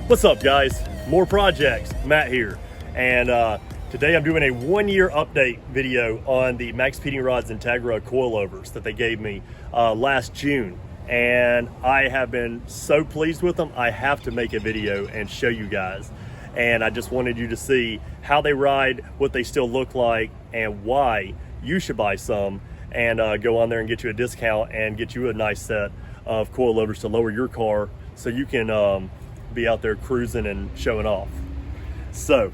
What's up, guys? More projects. Matt here, and today I'm doing a 1-year update video on the Max Feeding Rods Integra coilovers that they gave me last June, and I have been so pleased with them. I have to make a video and show you guys, and I just wanted you to see how they ride, what they still look like, and why you should buy some and go on there and get you a discount and get you a nice set of coilovers to lower your car so you can be out there cruising and showing off. So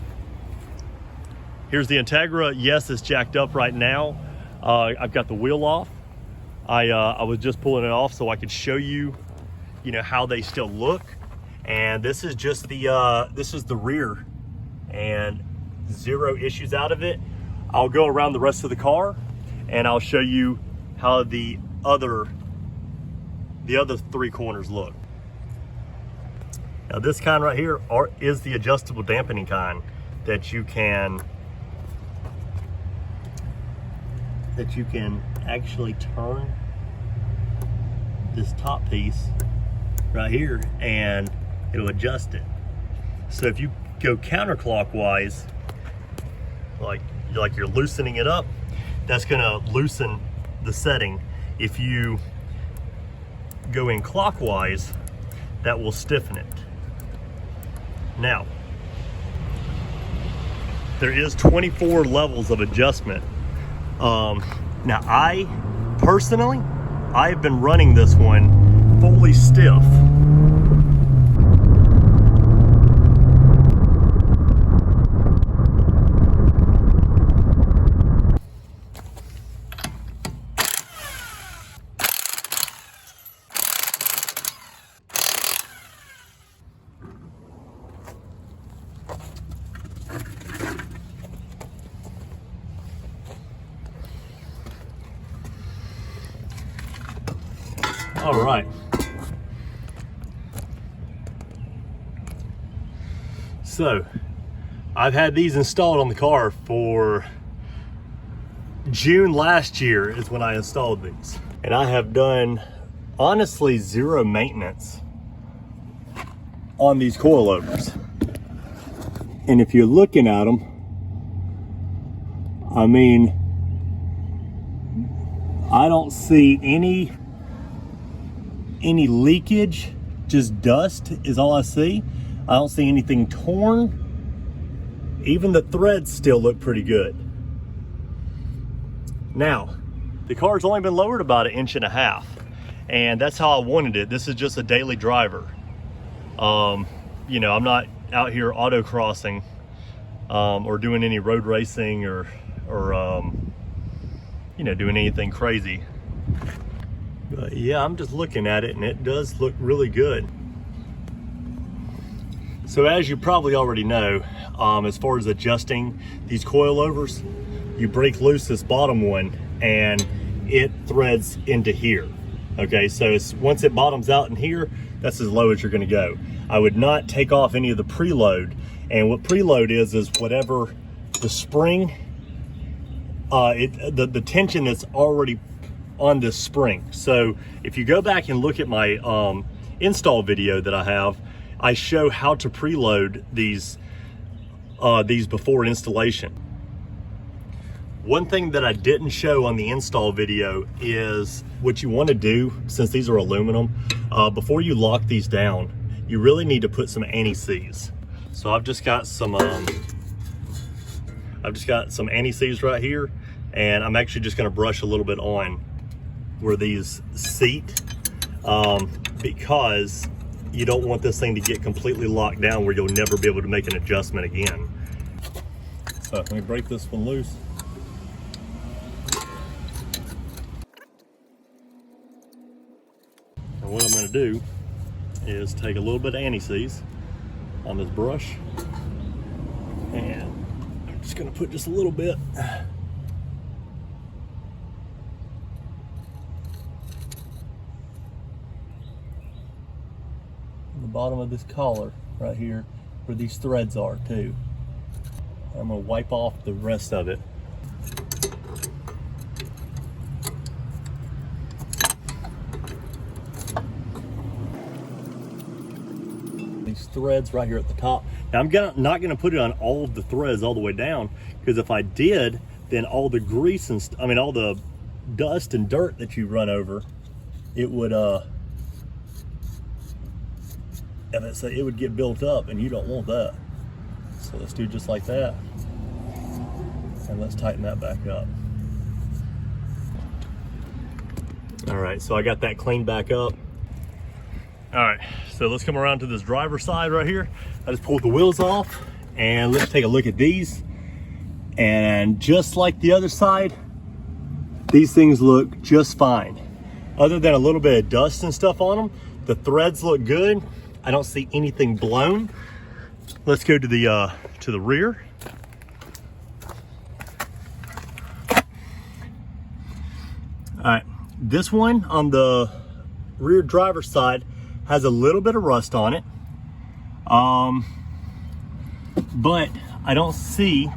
here's the Integra. Yes, it's jacked up right now. I've got the wheel off. I was just pulling it off so I could show you, how they still look. And this is just the this is the rear, and zero issues out of it. I'll go around the rest of the car and I'll show you how the other three corners look. Now this kind right here is the adjustable dampening kind that you can actually turn this top piece right here and it'll adjust it. So if you go counterclockwise, like you're loosening it up, that's gonna loosen the setting. If you go in clockwise, that will stiffen it. Now, there is 24 levels of adjustment. Now I personally, I've been running this one fully stiff. All right. So I've had these installed on the car for June last year is when I installed these. And I have done honestly zero maintenance on these coilovers. And if you're looking at them, I mean, I don't see any leakage, just dust is all I see. I don't see anything torn. Even the threads still look pretty good. Now, the car's only been lowered about 1.5 inches, and that's how I wanted it. This is just a daily driver. I'm not out here autocrossing or doing any road racing or doing anything crazy. But yeah, I'm just looking at it and it does look really good. So as you probably already know, as far as adjusting these coilovers, you break loose this bottom one and it threads into here. Okay, so once it bottoms out in here, that's as low as you're gonna go. I would not take off any of the preload. And what preload is whatever the spring, the tension that's already on this spring. So if you go back and look at my install video that I have, I show how to preload these before installation. One thing that I didn't show on the install video is what you want to do, since these are aluminum, before you lock these down, you really need to put some anti-seize. So I've just got some anti-seize right here, and I'm actually just going to brush a little bit on where these seat, because you don't want this thing to get completely locked down where you'll never be able to make an adjustment again. So let me break this one loose. And what I'm going to do is take a little bit of anti-seize on this brush, and I'm just going to put just a little bit the bottom of this collar right here where these threads are too. I'm going to wipe off the rest of it. threads right here at the top. Now I'm not gonna put it on all of the threads all the way down, because if I did, then all the grease and all the dust and dirt that you run over, it would it would get built up, and you don't want that. So let's do just like that, and let's tighten that back up. All right, so I got that cleaned back up. All right, so let's come around to this driver's side right here. I just pulled the wheels off, and let's take a look at these. And just like the other side, these things look just fine. Other than a little bit of dust and stuff on them, the threads look good. I don't see anything blown. Let's go to the rear. All right, this one on the rear driver's side has a little bit of rust on it, but I don't see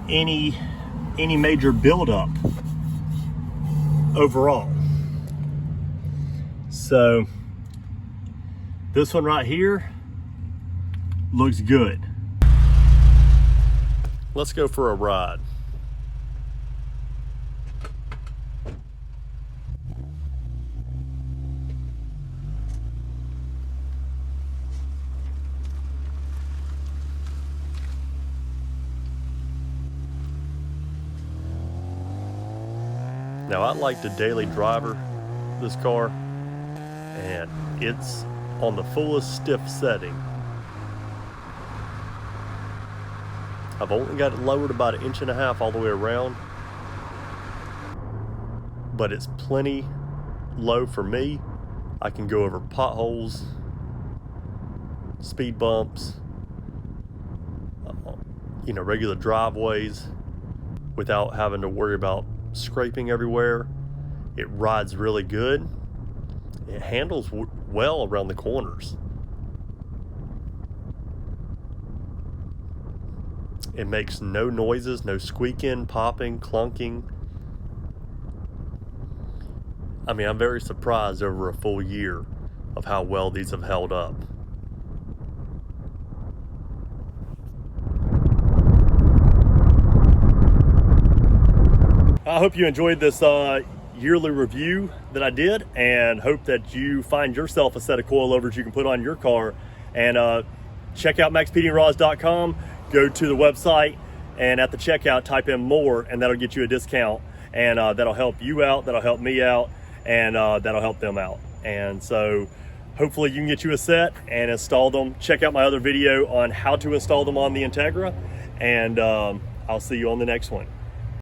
any major buildup overall. So this one right here looks good. Let's go for a ride. Now I like to daily driver this car, and it's on the fullest stiff setting. I've only got it lowered about 1.5 inches all the way around, but it's plenty low for me. I can go over potholes, speed bumps, regular driveways without having to worry about scraping everywhere. It rides really good. It handles well around the corners. It makes no noises, no squeaking, popping, clunking. I'm very surprised over a full year of how well these have held up. I hope you enjoyed this yearly review that I did, and hope that you find yourself a set of coilovers you can put on your car. And check out maxpeedingrods.com. Go to the website, and at the checkout type in more, and that'll get you a discount, and that'll help you out, that'll help me out, and that'll help them out. And so hopefully you can get you a set and install them. Check out my other video on how to install them on the Integra, and I'll see you on the next one.